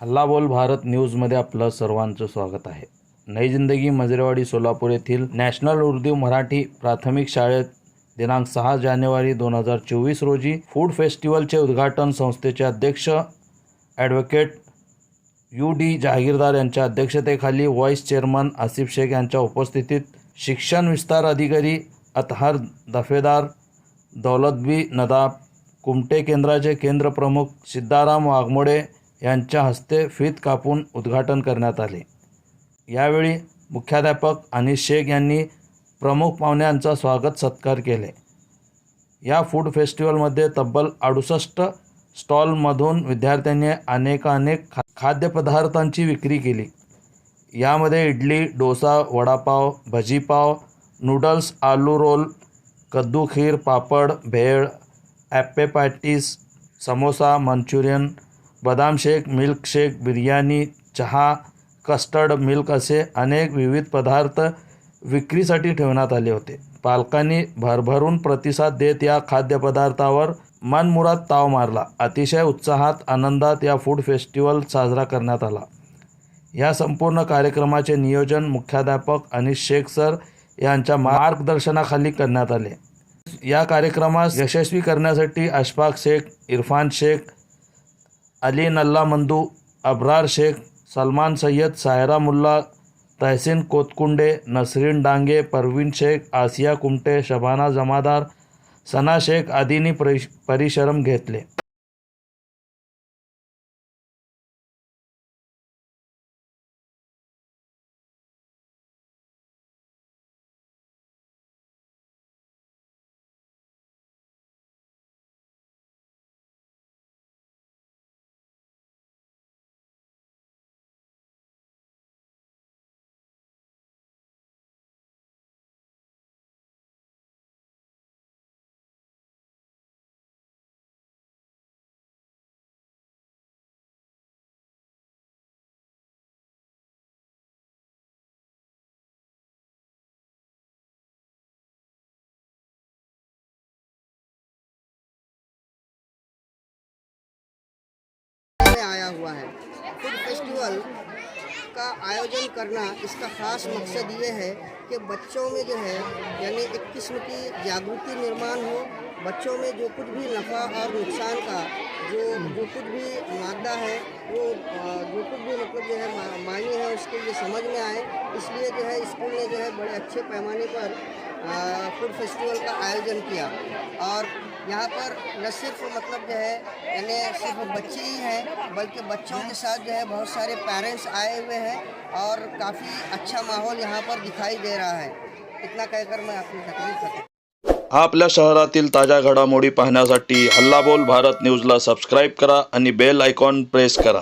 हल्ला बोल भारत न्यूजमध्ये आपलं सर्वांचं स्वागत आहे। नई जिंदगी मजरेवाडी सोलापूर येथील नॅशनल उर्दू मराठी प्राथमिक शाळेत दिनांक 6 जानेवारी 2024 रोजी फूड फेस्टिवलचे उद्घाटन संस्थेचे अध्यक्ष ॲडव्होकेट UD जहागीरदार यांच्या अध्यक्षतेखाली व्हाईस चेअरमन आसिफ शेख यांच्या उपस्थितीत शिक्षण विस्तार अधिकारी अतहर दफेदार, दौलतबी नदाब, कुमटे केंद्राचे केंद्र प्रमुख सिद्धाराम वाघमोडे यांच्या हस्ते फीत कापून उद्घाटन करण्यात आले। यावेळी मुख्याध्यापक अनिश शेख यांनी प्रमुख पाहुण्यांचा स्वागत सत्कार केले। या फूड फेस्टिवलमध्ये तब्बल 68 स्टॉलमधून विद्यार्थ्यांनी अनेक खाद्यपदार्थांची विक्री केली। यामध्ये इडली, डोसा, वडापाव, भजीपाव, नूडल्स, आलू रोल, कद्दू खीर, पापड, भेळ, ॲप्पे पॅटीस, समोसा, मंचुरियन, बदाम शेक, मिल्क शेक, बिर्याणी, चहा, कस्टर्ड मिल्क असे अनेक विविध पदार्थ विक्रीसाठी ठेवण्यात आले होते। पालकांनी भरभरून प्रतिसाद देत या खाद्यपदार्थावर मनमुराद ताव मारला। अतिशय उत्साहात आनंदात या फूड फेस्टिवल साजरा करण्यात आला। या संपूर्ण कार्यक्रमाचे नियोजन मुख्याध्यापक अनिश शेख सर यांच्या मार्गदर्शनाखाली करण्यात आले। या कार्यक्रमास यशस्वी करण्यासाठी अशफाक शेख, इरफान शेख, अली नल्ला मंदू, अब्रार शेख, सलमान सय्यद, सायरा मुल्ला, तहसीन कोतकुंडे, नसरीन डांगे, परवीन शेख, आसिया कुमटे, शबाना जमादार, सना शेख आदींनी परिश्रम घेतले। आया हुआ है। फूड फेस्टिवल का आयोजन करना इसका ख़ास मकसद ये है कि बच्चों में जो है यानी एक किस्म की जागृति निर्माण हो। बच्चों में जो कुछ भी नफ़ा और नुकसान का जो कुछ भी मादा है वो जो कुछ भी मतलब जो है मायने है उसके लिए समझ में आए। इसलिए जो है स्कूल ने जो है बड़े अच्छे पैमाने पर फूड फेस्टिवल का आयोजन किया। और यहाँ पर न सिर्फ मतलब जो है यानी सिर्फ बच्चे ही हैं बल्कि बच्चों के साथ जो है बहुत सारे पेरेंट्स आए हुए हैं और काफ़ी अच्छा माहौल यहाँ पर दिखाई दे रहा है। इतना कहकर मैं अपनी तकरीर करता हूँ। आपल्या शहरातील ताज्या घडामोडी पाहण्यासाठी हल्ला बोल भारत न्यूजला सबस्क्राईब करा आणि बेल आयकॉन प्रेस करा।